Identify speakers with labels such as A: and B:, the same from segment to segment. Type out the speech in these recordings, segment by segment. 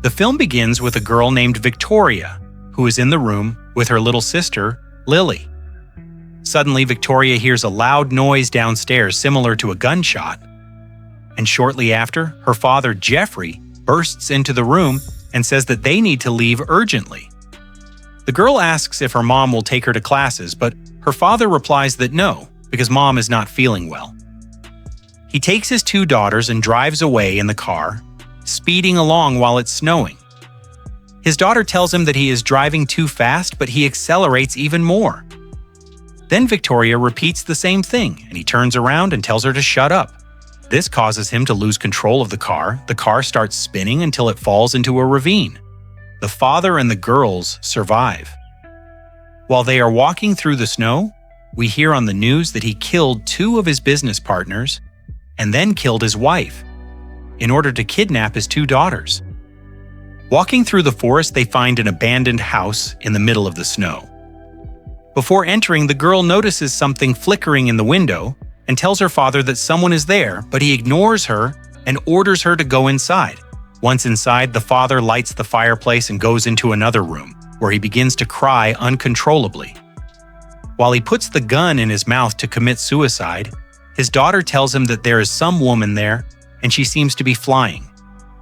A: The film begins with a girl named Victoria, who is in the room with her little sister, Lily. Suddenly, Victoria hears a loud noise downstairs similar to a gunshot. And shortly after, her father, Jeffrey, bursts into the room and says that they need to leave urgently. The girl asks if her mom will take her to classes, but her father replies that no, because mom is not feeling well. He takes his two daughters and drives away in the car, speeding along while it's snowing. His daughter tells him that he is driving too fast, but he accelerates even more. Then Victoria repeats the same thing, and he turns around and tells her to shut up. This causes him to lose control of the car. The car starts spinning until it falls into a ravine. The father and the girls survive. While they are walking through the snow, we hear on the news that he killed two of his business partners and then killed his wife in order to kidnap his two daughters. Walking through the forest, they find an abandoned house in the middle of the snow. Before entering, the girl notices something flickering in the window and tells her father that someone is there, but he ignores her and orders her to go inside. Once inside, the father lights the fireplace and goes into another room, where he begins to cry uncontrollably. While he puts the gun in his mouth to commit suicide, his daughter tells him that there is some woman there and she seems to be flying.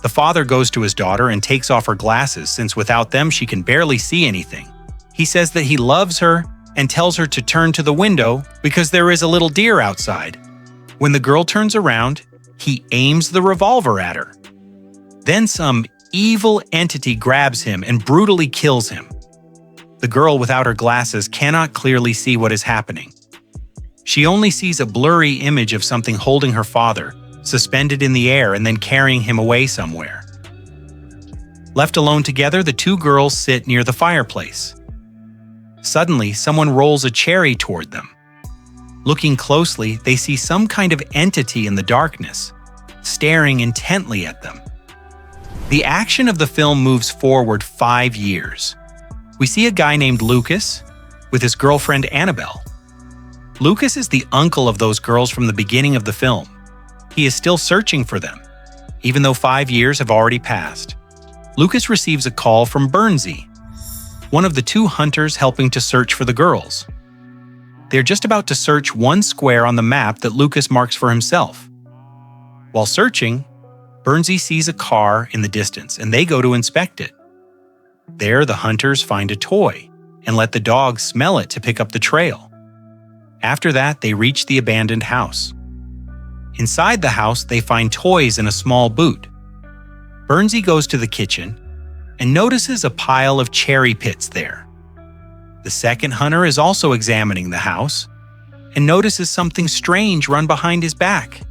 A: The father goes to his daughter and takes off her glasses since without them she can barely see anything. He says that he loves her and tells her to turn to the window because there is a little deer outside. When the girl turns around, he aims the revolver at her. Then some evil entity grabs him and brutally kills him. The girl without her glasses cannot clearly see what is happening. She only sees a blurry image of something holding her father, suspended in the air and then carrying him away somewhere. Left alone together, the two girls sit near the fireplace. Suddenly, someone rolls a cherry toward them. Looking closely, they see some kind of entity in the darkness, staring intently at them. The action of the film moves forward 5 years. We see a guy named Lucas with his girlfriend Annabelle. Lucas is the uncle of those girls from the beginning of the film. He is still searching for them, even though 5 years have already passed. Lucas receives a call from Bernsey, one of the two hunters helping to search for the girls. They're just about to search one square on the map that Lucas marks for himself. While searching, Bernsey sees a car in the distance and they go to inspect it. There, the hunters find a toy and let the dog smell it to pick up the trail. After that, they reach the abandoned house. Inside the house, they find toys in a small boot. Bernsey goes to the kitchen and notices a pile of cherry pits there. The second hunter is also examining the house and notices something strange run behind his back.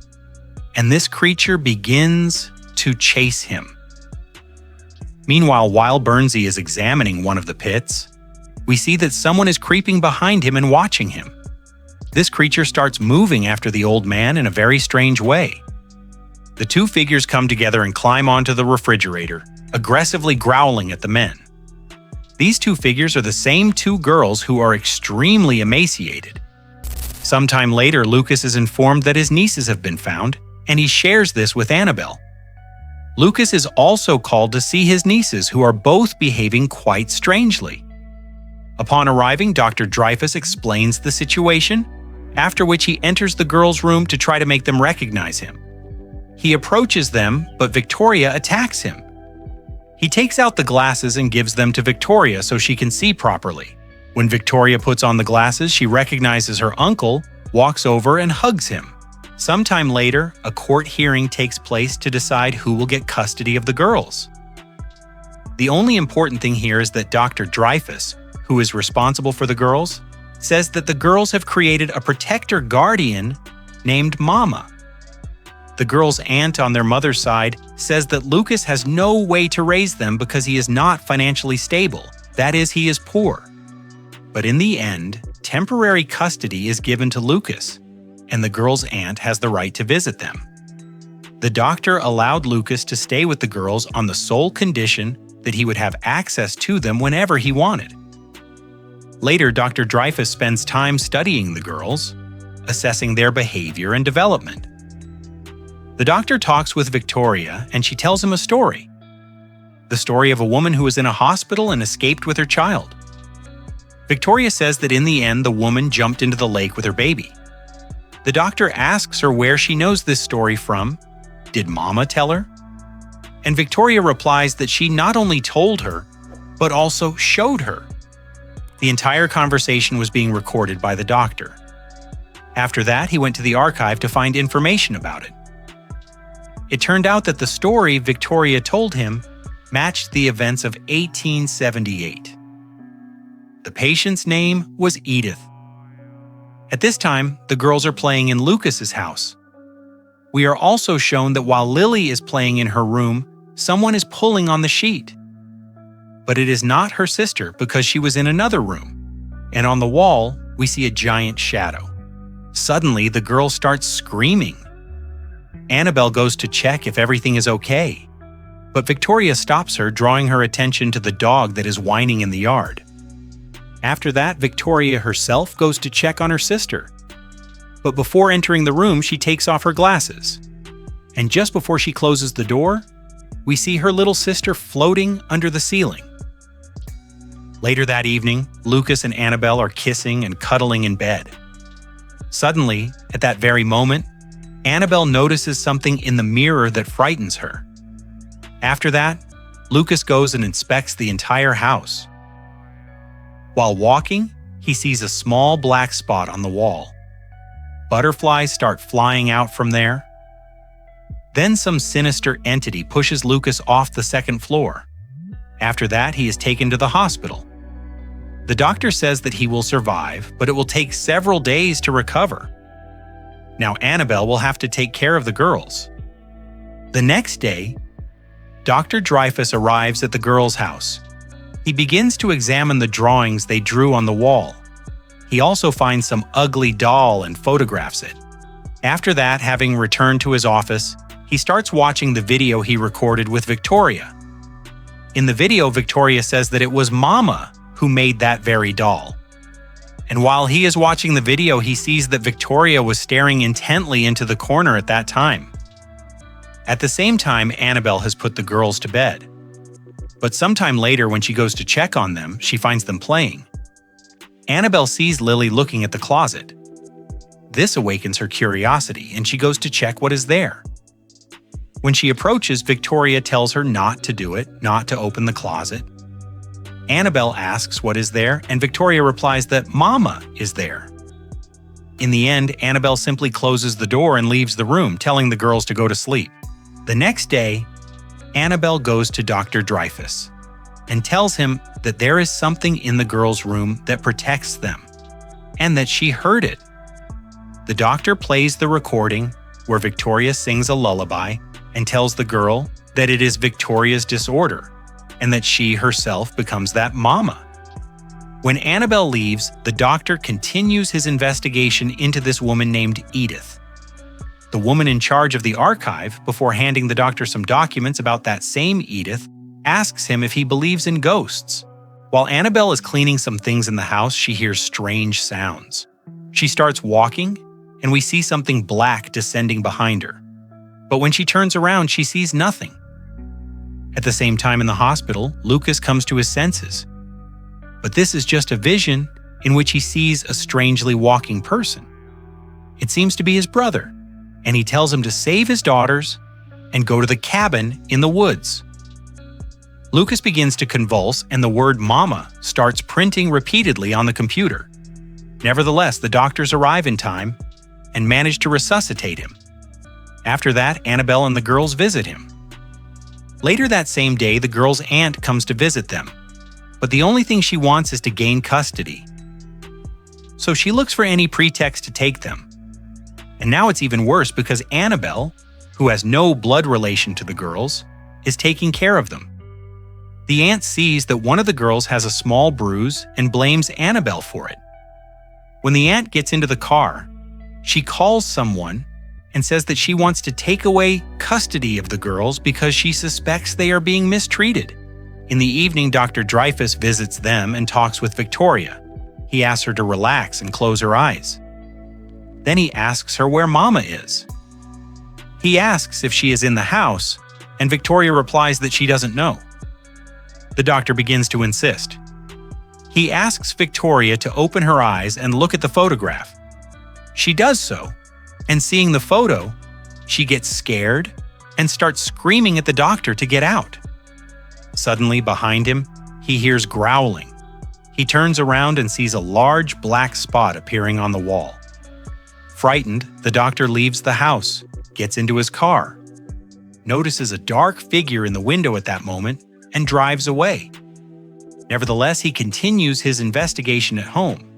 A: And this creature begins to chase him. Meanwhile, while Bernsey is examining one of the pits, we see that someone is creeping behind him and watching him. This creature starts moving after the old man in a very strange way. The two figures come together and climb onto the refrigerator, aggressively growling at the men. These two figures are the same two girls who are extremely emaciated. Sometime later, Lucas is informed that his nieces have been found, and he shares this with Annabelle. Lucas is also called to see his nieces, who are both behaving quite strangely. Upon arriving, Dr. Drifus explains the situation, after which he enters the girls' room to try to make them recognize him. He approaches them, but Victoria attacks him. He takes out the glasses and gives them to Victoria so she can see properly. When Victoria puts on the glasses, she recognizes her uncle, walks over and hugs him. Sometime later, a court hearing takes place to decide who will get custody of the girls. The only important thing here is that Dr. Drifus, who is responsible for the girls, says that the girls have created a protector guardian named Mama. The girls' aunt on their mother's side says that Lucas has no way to raise them because he is not financially stable. That is, he is poor. But in the end, temporary custody is given to Lucas, and the girls' aunt has the right to visit them. The doctor allowed Lucas to stay with the girls on the sole condition that he would have access to them whenever he wanted. Later, Dr. Drifus spends time studying the girls, assessing their behavior and development. The doctor talks with Victoria and she tells him a story. The story of a woman who was in a hospital and escaped with her child. Victoria says that in the end, the woman jumped into the lake with her baby. The doctor asks her where she knows this story from. Did Mama tell her? And Victoria replies that she not only told her, but also showed her. The entire conversation was being recorded by the doctor. After that, he went to the archive to find information about it. It turned out that the story Victoria told him matched the events of 1878. The patient's name was Edith. At this time, the girls are playing in Lucas's house. We are also shown that while Lily is playing in her room, someone is pulling on the sheet. But it is not her sister because she was in another room. And on the wall, we see a giant shadow. Suddenly, the girl starts screaming. Annabelle goes to check if everything is okay. But Victoria stops her, drawing her attention to the dog that is whining in the yard. After that, Victoria herself goes to check on her sister. But before entering the room, she takes off her glasses. And just before she closes the door, we see her little sister floating under the ceiling. Later that evening, Lucas and Annabelle are kissing and cuddling in bed. Suddenly, at that very moment, Annabelle notices something in the mirror that frightens her. After that, Lucas goes and inspects the entire house. While walking, he sees a small black spot on the wall. Butterflies start flying out from there. Then some sinister entity pushes Lucas off the second floor. After that, he is taken to the hospital. The doctor says that he will survive, but it will take several days to recover. Now Annabelle will have to take care of the girls. The next day, Dr. Drifus arrives at the girls' house. He begins to examine the drawings they drew on the wall. He also finds some ugly doll and photographs it. After that, having returned to his office, he starts watching the video he recorded with Victoria. In the video, Victoria says that it was Mama who made that very doll. And while he is watching the video, he sees that Victoria was staring intently into the corner at that time. At the same time, Annabelle has put the girls to bed. But sometime later, when she goes to check on them, she finds them playing. Annabelle sees Lily looking at the closet. This awakens her curiosity, and she goes to check what is there. When she approaches, Victoria tells her not to do it, not to open the closet. Annabelle asks what is there, and Victoria replies that Mama is there. In the end, Annabelle simply closes the door and leaves the room, telling the girls to go to sleep. The next day, Annabelle goes to Dr. Drifus and tells him that there is something in the girls' room that protects them, and that she heard it. The doctor plays the recording where Victoria sings a lullaby and tells the girl that it is Victoria's disorder, and that she herself becomes that Mama. When Annabelle leaves, the doctor continues his investigation into this woman named Edith. The woman in charge of the archive, before handing the doctor some documents about that same Edith, asks him if he believes in ghosts. While Annabelle is cleaning some things in the house, she hears strange sounds. She starts walking, and we see something black descending behind her. But when she turns around, she sees nothing. At the same time in the hospital, Lucas comes to his senses. But this is just a vision in which he sees a strangely walking person. It seems to be his brother, and he tells him to save his daughters and go to the cabin in the woods. Lucas begins to convulse, and the word Mama starts printing repeatedly on the computer. Nevertheless, the doctors arrive in time and manage to resuscitate him. After that, Annabelle and the girls visit him. Later that same day, the girl's aunt comes to visit them, but the only thing she wants is to gain custody. So she looks for any pretext to take them. And now it's even worse because Annabelle, who has no blood relation to the girls, is taking care of them. The aunt sees that one of the girls has a small bruise and blames Annabelle for it. When the aunt gets into the car, she calls someone and says that she wants to take away custody of the girls because she suspects they are being mistreated. In the evening, Dr. Drifus visits them and talks with Victoria. he asks her to relax and close her eyes. Then he asks her where Mama is. He asks if she is in the house, and Victoria replies that she doesn't know. The doctor begins to insist. He asks Victoria to open her eyes and look at the photograph. She does so, and seeing the photo, she gets scared and starts screaming at the doctor to get out. Suddenly, behind him, he hears growling. He turns around and sees a large black spot appearing on the wall. Frightened, the doctor leaves the house, gets into his car, notices a dark figure in the window at that moment, and drives away. Nevertheless, he continues his investigation at home.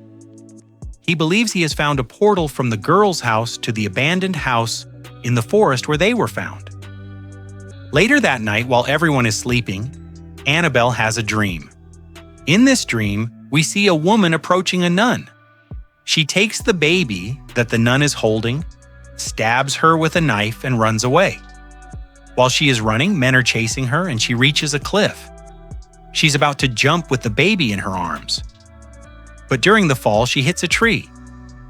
A: He believes he has found a portal from the girls' house to the abandoned house in the forest where they were found. Later that night, while everyone is sleeping, Annabelle has a dream. In this dream, we see a woman approaching a nun. She takes the baby that the nun is holding, stabs her with a knife, and runs away. While she is running, men are chasing her and she reaches a cliff. She's about to jump with the baby in her arms. But during the fall, she hits a tree.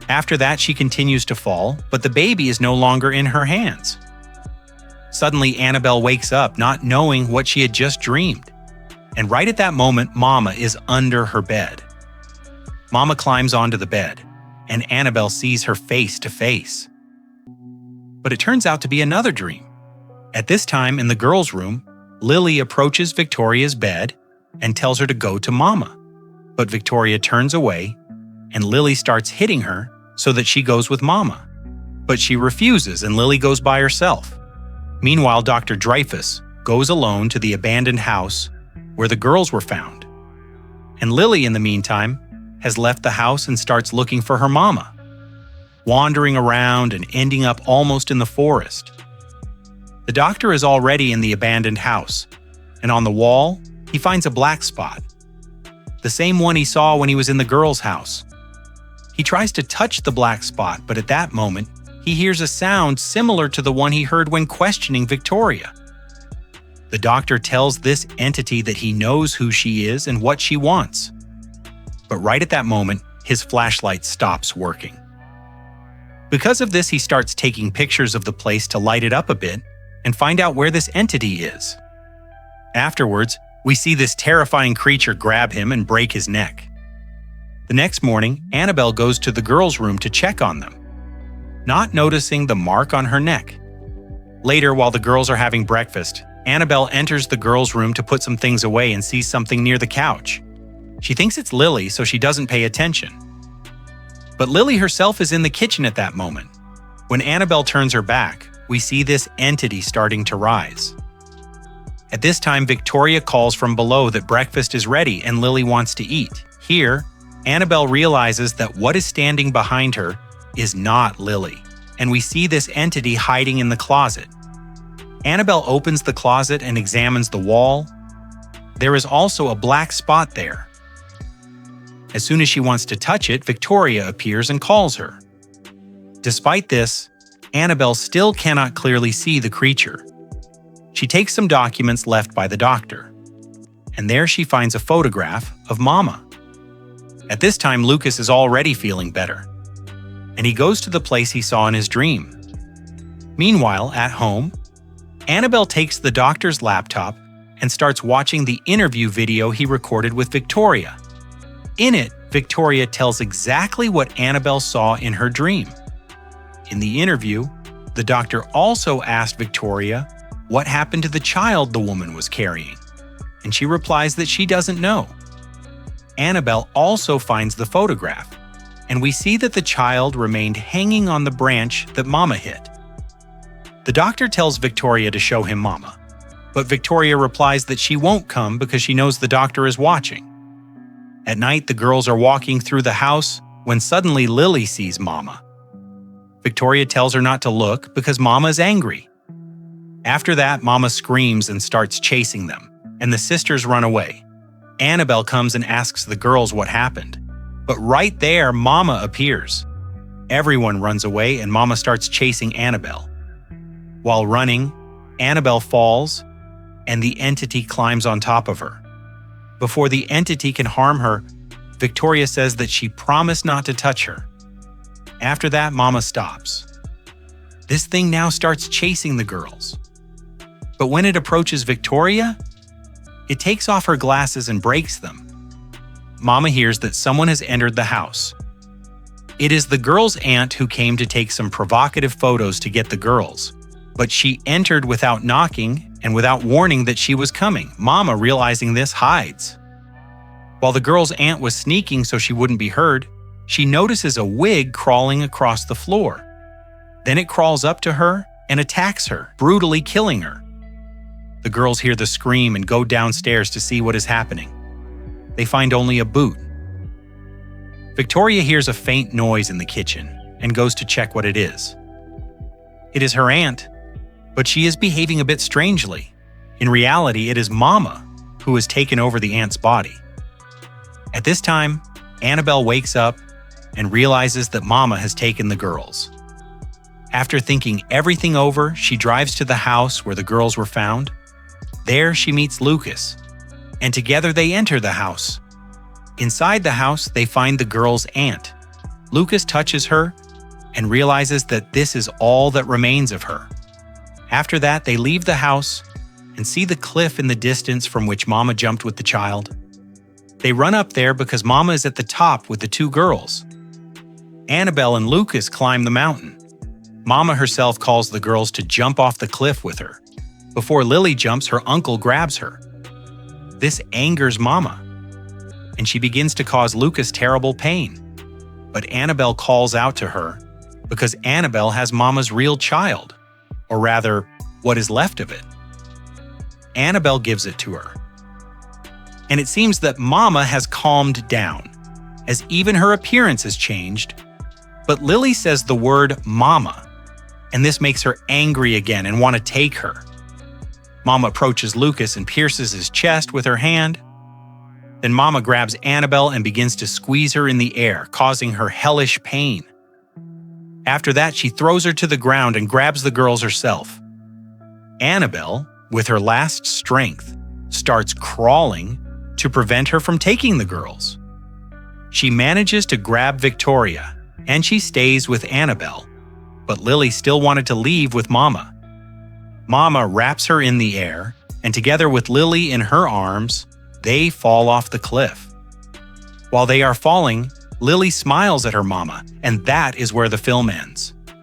A: After that, she continues to fall, but the baby is no longer in her hands. Suddenly, Annabelle wakes up, not knowing what she had just dreamed. And right at that moment, Mama is under her bed. Mama climbs onto the bed, and Annabelle sees her face to face. But it turns out to be another dream. At this time, in the girls' room, Lily approaches Victoria's bed and tells her to go to Mama. But Victoria turns away, and Lily starts hitting her so that she goes with Mama. But she refuses, and Lily goes by herself. Meanwhile, Dr. Drifus goes alone to the abandoned house where the girls were found. And Lily, in the meantime, has left the house and starts looking for her Mama, wandering around and ending up almost in the forest. The doctor is already in the abandoned house, and on the wall, he finds a black spot, the same one he saw when he was in the girls' house. He tries to touch the black spot, but at that moment, he hears a sound similar to the one he heard when questioning Victoria. The doctor tells this entity that he knows who she is and what she wants. But right at that moment, his flashlight stops working. Because of this, he starts taking pictures of the place to light it up a bit and find out where this entity is. Afterwards, we see this terrifying creature grab him and break his neck. The next morning, Annabelle goes to the girls' room to check on them, not noticing the mark on her neck. Later, while the girls are having breakfast, Annabelle enters the girls' room to put some things away and sees something near the couch. She thinks it's Lily, so she doesn't pay attention. But Lily herself is in the kitchen at that moment. When Annabelle turns her back, we see this entity starting to rise. At this time, Victoria calls from below that breakfast is ready and Lily wants to eat. Here, Annabelle realizes that what is standing behind her is not Lily, and we see this entity hiding in the closet. Annabelle opens the closet and examines the wall. There is also a black spot there. As soon as she wants to touch it, Victoria appears and calls her. Despite this, Annabelle still cannot clearly see the creature. She takes some documents left by the doctor, and there she finds a photograph of Mama. At this time, Lucas is already feeling better, and he goes to the place he saw in his dream. Meanwhile, at home, Annabelle takes the doctor's laptop and starts watching the interview video he recorded with Victoria. In it, Victoria tells exactly what Annabelle saw in her dream. In the interview, the doctor also asked Victoria what happened to the child the woman was carrying, and she replies that she doesn't know. Annabelle also finds the photograph, and we see that the child remained hanging on the branch that Mama hit. The doctor tells Victoria to show him Mama, but Victoria replies that she won't come because she knows the doctor is watching. At night, the girls are walking through the house when suddenly Lily sees Mama. Victoria tells her not to look because Mama is angry. After that, Mama screams and starts chasing them, and the sisters run away. Annabelle comes and asks the girls what happened, but right there, Mama appears. Everyone runs away and Mama starts chasing Annabelle. While running, Annabelle falls, and the entity climbs on top of her. Before the entity can harm her, Victoria says that she promised not to touch her. After that, Mama stops. This thing now starts chasing the girls. But when it approaches Victoria, it takes off her glasses and breaks them. Mama hears that someone has entered the house. It is the girl's aunt who came to take some provocative photos to get the girls, but she entered without knocking and without warning that she was coming. Mama, realizing this, hides. While the girl's aunt was sneaking so she wouldn't be heard, she notices a wig crawling across the floor. Then it crawls up to her and attacks her, brutally killing her. The girls hear the scream and go downstairs to see what is happening. They find only a boot. Victoria hears a faint noise in the kitchen and goes to check what it is. It is her aunt, but she is behaving a bit strangely. In reality, it is Mama who has taken over the aunt's body. At this time, Annabelle wakes up and realizes that Mama has taken the girls. After thinking everything over, she drives to the house where the girls were found. There she meets Lucas, and together they enter the house. Inside the house, they find the girl's aunt. Lucas touches her and realizes that this is all that remains of her. After that, they leave the house and see the cliff in the distance from which Mama jumped with the child. They run up there because Mama is at the top with the two girls. Annabelle and Lucas climb the mountain. Mama herself calls the girls to jump off the cliff with her. Before Lily jumps, her uncle grabs her. This angers Mama, and she begins to cause Lucas terrible pain. But Annabelle calls out to her because Annabelle has Mama's real child, or rather, what is left of it. Annabelle gives it to her. And it seems that Mama has calmed down, as even her appearance has changed. But Lily says the word Mama, and this makes her angry again and want to take her. Mama approaches Lucas and pierces his chest with her hand. Then Mama grabs Annabelle and begins to squeeze her in the air, causing her hellish pain. After that, she throws her to the ground and grabs the girls herself. Annabelle, with her last strength, starts crawling to prevent her from taking the girls. She manages to grab Victoria, and she stays with Annabelle, but Lily still wanted to leave with Mama. Mama wraps her in the air, and together with Lily in her arms, they fall off the cliff. While they are falling, Lily smiles at her Mama, and that is where the film ends.